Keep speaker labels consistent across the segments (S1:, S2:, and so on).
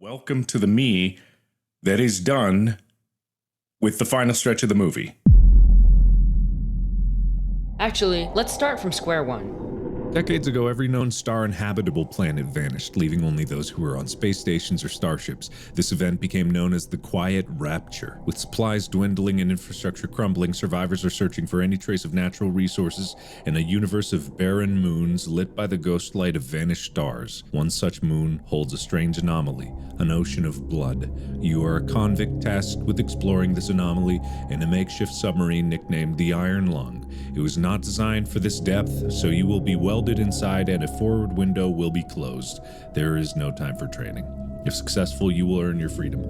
S1: Welcome to the me that is done with the final stretch of the movie.
S2: Actually, let's start from square one.
S3: Decades ago, every known star-inhabitable planet vanished, leaving only those who were on space stations or starships. This event became known as the Quiet Rapture. With supplies dwindling and infrastructure crumbling, survivors are searching for any trace of natural resources in a universe of barren moons lit by the ghost light of vanished stars. One such moon holds a strange anomaly, an ocean of blood. You are a convict tasked with exploring this anomaly in a makeshift submarine nicknamed the Iron Lung. It was not designed for this depth, so you will be welded inside and a forward window will be closed. There is no time for training. If successful, you will earn your freedom.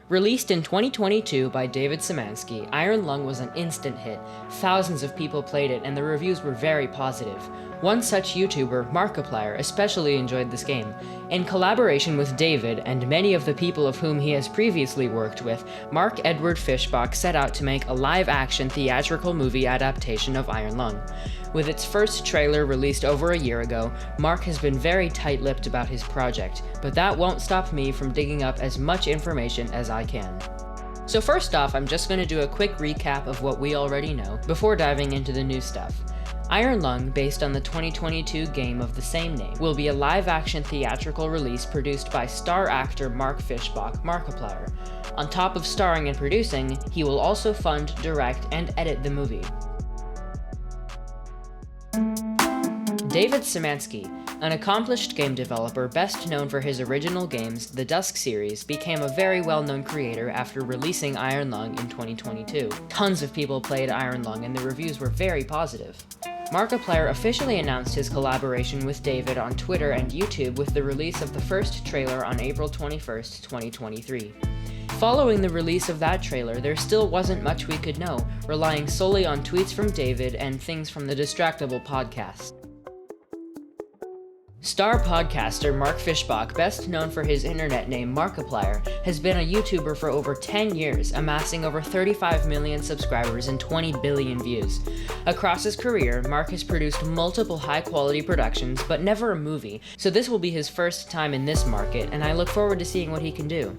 S2: Released in 2022 by David Szymanski, Iron Lung was an instant hit. Thousands of people played it and the reviews were very positive. One such YouTuber, Markiplier, especially enjoyed this game. In collaboration with David and many of the people of whom he has previously worked with, Mark Edward Fishbach set out to make a live-action theatrical movie adaptation of Iron Lung. With its first trailer released over a year ago, Mark has been very tight-lipped about his project, but that won't stop me from digging up as much information as I can. So first off, I'm just going to do a quick recap of what we already know, before diving into the new stuff. Iron Lung, based on the 2022 game of the same name, will be a live-action theatrical release produced by star actor Mark Fishbach, Markiplier. On top of starring and producing, he will also fund, direct, and edit the movie. David Szymanski, an accomplished game developer best known for his original games, the Dusk series, became a very well-known creator after releasing Iron Lung in 2022. Tons of people played Iron Lung and the reviews were very positive. Markiplier officially announced his collaboration with David on Twitter and YouTube with the release of the first trailer on April 21st, 2023. Following the release of that trailer, there still wasn't much we could know, relying solely on tweets from David and things from the Distractable podcast. Star podcaster Mark Fishbach, best known for his internet name Markiplier, has been a YouTuber for over 10 years, amassing over 35 million subscribers and 20 billion views. Across his career, Mark has produced multiple high-quality productions, but never a movie, so this will be his first time in this market, and I look forward to seeing what he can do.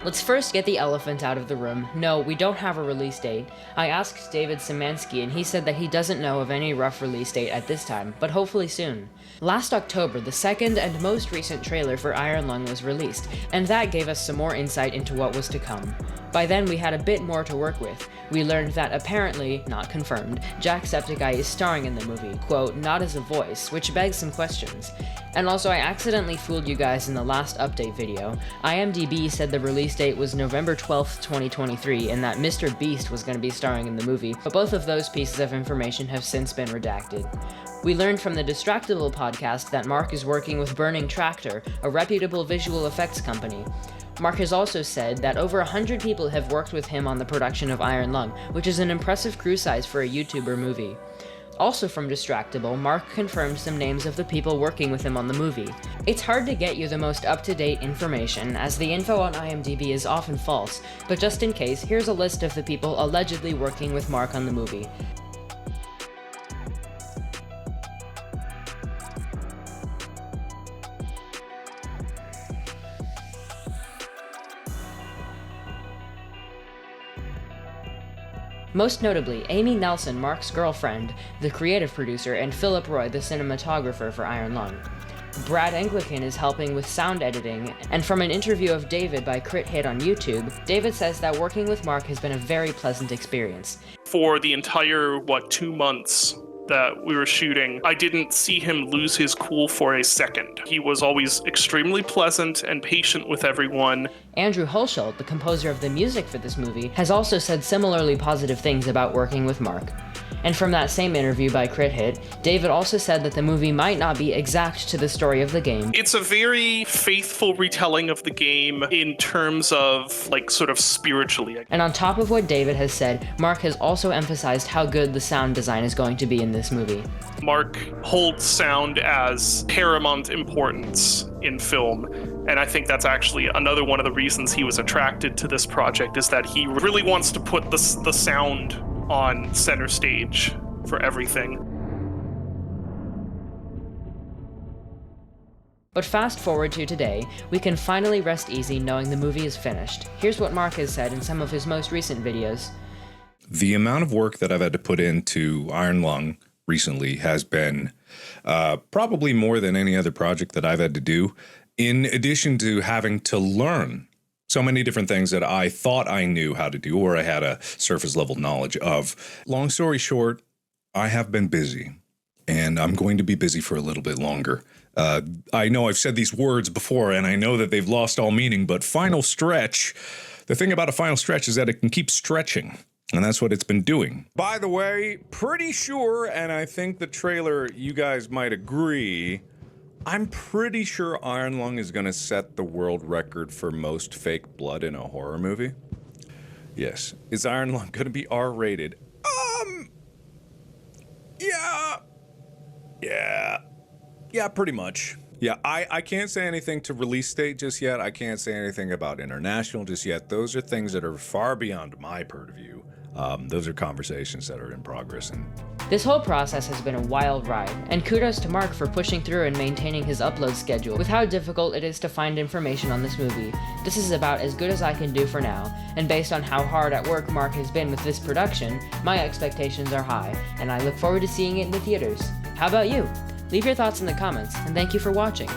S2: Let's first get the elephant out of the room. No, we don't have a release date. I asked David Szymanski and he said that he doesn't know of any rough release date at this time, but hopefully soon. Last October, the second and most recent trailer for Iron Lung was released, and that gave us some more insight into what was to come. By then, we had a bit more to work with. We learned that apparently, not confirmed, Jacksepticeye is starring in the movie, quote, not as a voice, which begs some questions. And also, I accidentally fooled you guys in the last update video. IMDb said the release date was November 12th, 2023, and that Mr. Beast was going to be starring in the movie, but both of those pieces of information have since been redacted. We learned from the Distractable podcast that Mark is working with Burning Tractor, a reputable visual effects company. Mark has also said that over 100 people have worked with him on the production of Iron Lung, which is an impressive crew size for a YouTuber movie. Also from Distractable, Mark confirmed some names of the people working with him on the movie. It's hard to get you the most up-to-date information, as the info on IMDb is often false, but just in case, here's a list of the people allegedly working with Mark on the movie. Most notably, Amy Nelson, Mark's girlfriend, the creative producer, and Philip Roy, the cinematographer for Iron Lung. Brad Anglican is helping with sound editing, and from an interview of David by Crit Hit on YouTube, David says that working with Mark has been a very pleasant experience.
S4: For the entire, 2 months that we were shooting, I didn't see him lose his cool for a second. He was always extremely pleasant and patient with everyone.
S2: Andrew Hulshult, the composer of the music for this movie, has also said similarly positive things about working with Mark. And from that same interview by Crit Hit, David also said that the movie might not be exact to the story of the game.
S4: It's a very faithful retelling of the game in terms of, sort of spiritually.
S2: And on top of what David has said, Mark has also emphasized how good the sound design is going to be in this movie.
S4: Mark holds sound as paramount importance in film, and I think that's actually another one of the reasons he was attracted to this project, is that he really wants to put the sound on center stage for everything.
S2: But fast forward to today, we can finally rest easy knowing the movie is finished. Here's what Mark has said in some of his most recent videos.
S1: The amount of work that I've had to put into Iron Lung recently has been probably more than any other project that I've had to do, in addition to having to learn so many different things that I thought I knew how to do or I had a surface level knowledge of. Long story short, I have been busy, and I'm going to be busy for a little bit longer. I know I've said these words before, and I know that they've lost all meaning, but final stretch, the thing about a final stretch is that it can keep stretching. And that's what it's been doing. By the way, pretty sure, and I think the trailer, you guys might agree, I'm pretty sure Iron Lung is going to set the world record for most fake blood in a horror movie. Yes. Is Iron Lung going to be R-rated? Yeah, pretty much. Yeah, I can't say anything to release date just yet. I can't say anything about international just yet. Those are things that are far beyond my purview. Those are conversations that are in progress. And
S2: This whole process has been a wild ride, and kudos to Mark for pushing through and maintaining his upload schedule with how difficult it is to find information on this movie. This is about as good as I can do for now, and based on how hard at work Mark has been with this production, my expectations are high, and I look forward to seeing it in the theaters. How about you? Leave your thoughts in the comments, and thank you for watching.